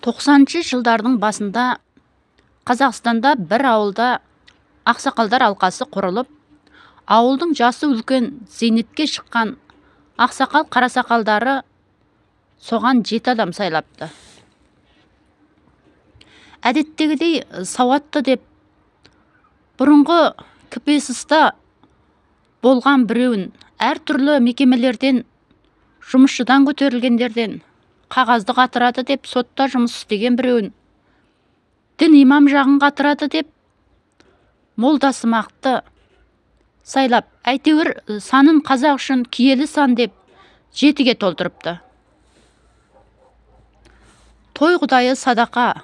90-шы жылдардың басында Қазақстанда бір ауылда ақсақалдар алқасы құрылып, ауылдың жасы үлкен зейнетке шыққан ақсақал қарасақалдары соған 7 адам сайлапты. Әдеттегідей сауатты деп бұрынғы КПСС-та болған біреуін, әртүрлі мекемелерден, жұмысшыдан көтерілгендерден, қағазды қатырады деп сотта жұмыс істеген біреуін, дін имам жағын қатырады деп молдасымақты сайлап, әйтеуір санын қазақ үшін киелі сан деп 7-ге толтырыпты. Той құдайы садақа,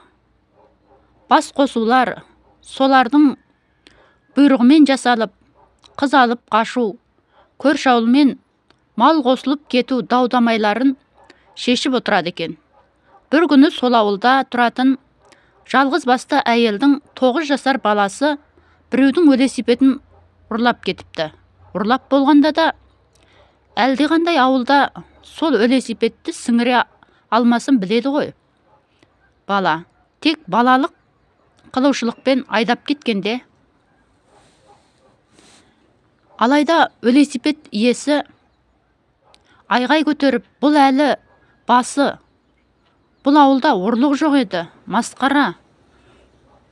бас қосулар, солардың бұйрығымен жасалып, қыз алып қашу, көрші ауылмен мал қосылып кету даудамайларын шешіп отырады екен. Бір күні сол ауылда тұратын жалғыз басты әйелдің 9 жасар баласы біреудің велосипедін ұрлап кетіпті. Ұрлап болғанда да әлдеқандай ауылда сол велосипедті сіңіре алмасын біледі ғой. Бала тек балалық қылушылықпен айдап кеткенде. Алайда велосипед иесі айғай көтеріп, бұл әлі басы, бұл ауылда ұрлық жоқ еді, масқара.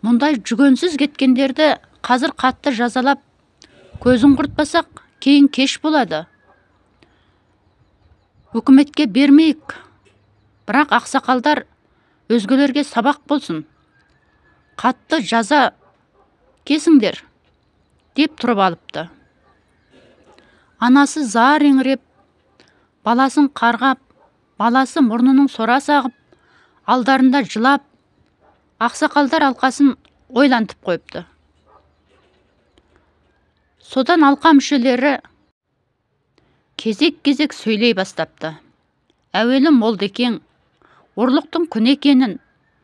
Мұндай жүгенсіз кеткендерді қазір қатты жазалап, көзін құртпасақ, кейін кеш болады. Үкіметке бермейік, бірақ ақсақалдар өзгелерге сабақ болсын. Қатты жаза кесіңдер, деп тұрып алыпты. Анасы зар еңіреп, баласын қарғап, баласы мұрнының сора сағып, алдарында жылап, ақсақалдар алқасын ойлантып қойыпты. Содан алқа мүшелері кезек-кезек сөйлей бастапты. Әуелі Молдекең ұрлықтың күн екенін,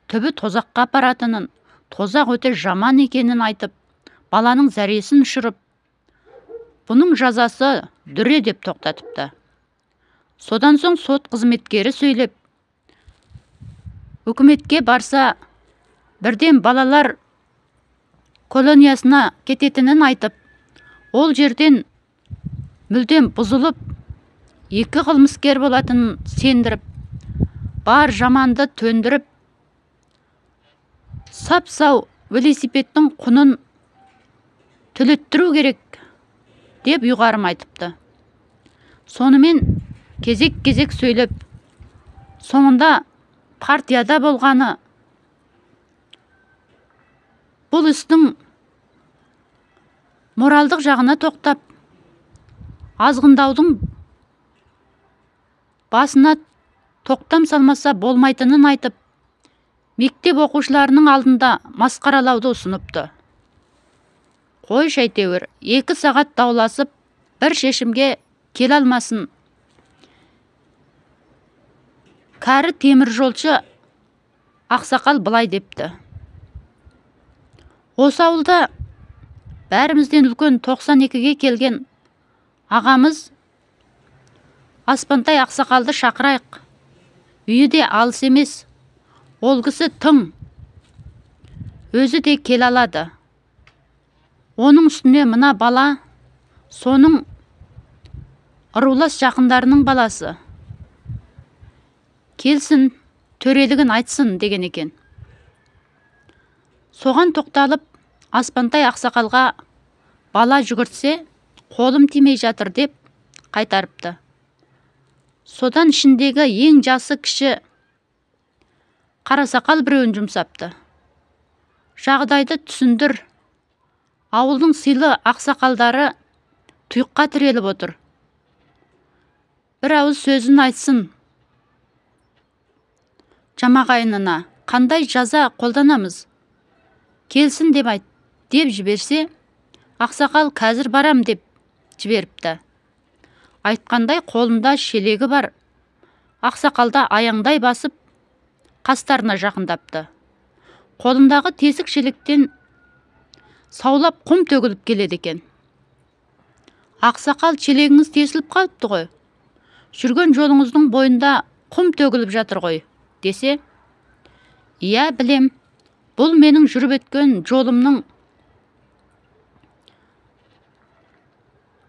түбі тозаққа апаратынын, тозақ өте жаман екенін айтып, баланың зәресін ұшырып, бұның жазасы дүре деп тоқтатыпты. Содан соң сот қызметкері сөйлеп, үкіметке барса, бірден балалар колониясына кететінін айтып, ол жерден мүлдем бұзылып, 2 қылмыскер болатынын сендіріп, бар жаманды төндіріп, сап-сау велосипедтің құнын төлеттіру керек деп ұйғарым айтыпты. Сонымен кезек-кезек сөйлеп, соңында партияда болғаны, бұл істің моралдық жағына тоқтап, азғындаудың басына тоқтам салмаса болмайтынын айтып, мектеп оқушыларының алдында масқаралауды ұсыныпты. Қой шәйтеуір, 2 сағат дауласып, бір шешімге келе алмасын. Кәрі темір жолшы ақсақал былай депті. Осы ауылда бәрімізден үлкен 92-ге келген ағамыз Аспантай ақсақалды шақырайық. Үйі де алыс емес. Ол кісі тың. Өзі де келе алады. Оның үстіне мына бала, соның ырулас жақындарының баласы. Келсін, төрелігін айтсын деген екен. Соған тоқталып, Аспантай ақсақалға бала жүгіртсе, қолым тимей жатыр деп қайтарыпты. Содан ішіндегі ең жасы кіші қарасақал біреуін жұмсапты. Жағдайды түсіндір. Ауылдың сыйлы ақсақалдары тұйыққа тіреліп отыр. Бір ауыз сөзін айтсын. Жамағайынына қандай жаза қолданамыз? Келсін деп айт, деп жіберсе, ақсақал қазір барам деп жіберіпті. Айтқандай қолында шелегі бар. Ақсақалда аяңдай басып, қастарына жақындапты. Қолындағы тесік шелектен саулап құм төгіліп келеді екен. Ақсақал, шелегіңіз тесіліп қалыпты ғой. Жүрген жолыңыздың бойында құм төгіліп жатыр ғой, десе, Иә, білем. Бұл менің жүріп өткен жолымның.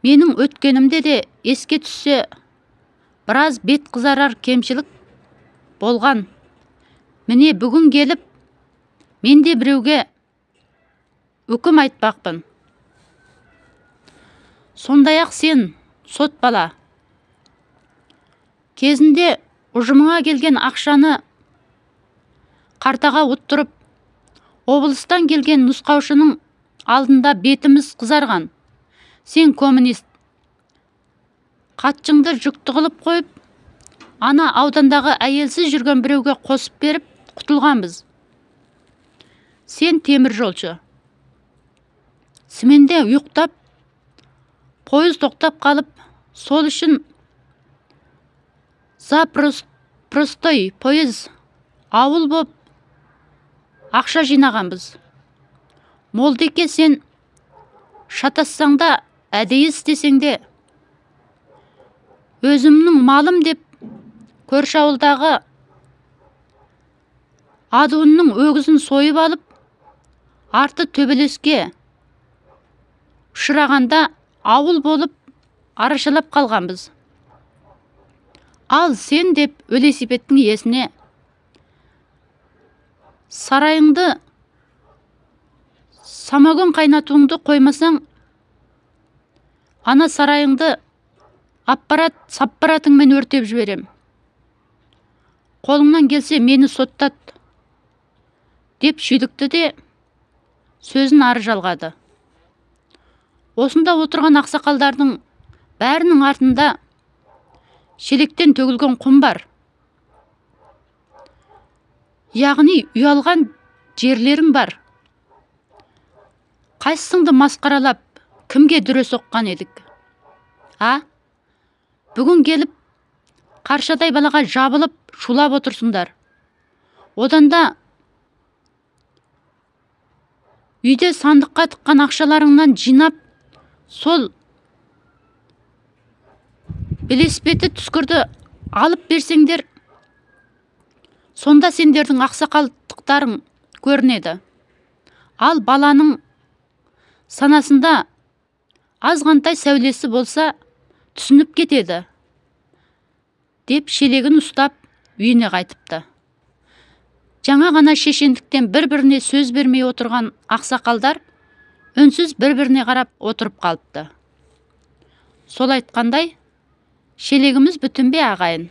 Менің өткенімде де еске түссе, біраз бет қызарар кемшілік болған. Міне бүгін келіп, мен де біреуге үкім айтпақпын. Сондай-ақ сен, сот бала, кезінде ұжымыңа келген ақшаны қартаға ұттырып, облыстан келген нұсқаушының алдында бетіміз қызарған. Сен коммунист. Қатшыңды жүкті қылып қойып, ана аудандағы әйелсіз жүрген біреуге қосып беріп, құтылғанбыз. Сен темір жолшы. Сменде ұйықтап, пойыз тоқтап қалып, сол үшін за простой пойыз ауыл боп ақша жинағанбыз. Молдеке, сен шатассаң да, әдейі істесең де, өзімнің малым деп көрші ауылдағы адуынның өгізін сойып алып, арты төбелеске ұшырағанда ауыл болып арашалап қалғанбыз. Ал сен деп велосипедтің иесіне сарайыңды самогон қайнатуыңды қоймасаң, ана сарайыңды саппаратыңмен өртеп жіберем. Қолыңнан келсе мені соттат деп шүйлікті де сөзін ары жалғады. Осында отырған ақсақалдардың бәрінің артында шелектен төгілген құм бар. Яғни ұялған жерлерің бар. Қайсыңды масқаралап, кімге дүре соққан едік? Бүгін келіп, қаршадай балаға жабылып, шулап отырсыңдар. Одан да үйде сандыққа тыққан ақшаларыңнан жинап, сол велосипедті түскірді алып берсеңдер, сонда сендердің ақсақалдықтарың көрінеді. Ал баланың санасында азғантай сәулесі болса, түсініп кетеді, деп шелегін ұстап үйіне қайтыпты. Жаңа ғана шешендіктен бір-біріне сөз бермей отырған ақсақалдар үнсіз бір-біріне қарап отырып қалыпты. Сол айтқандай, шелегіміз бүтін бе ағайын?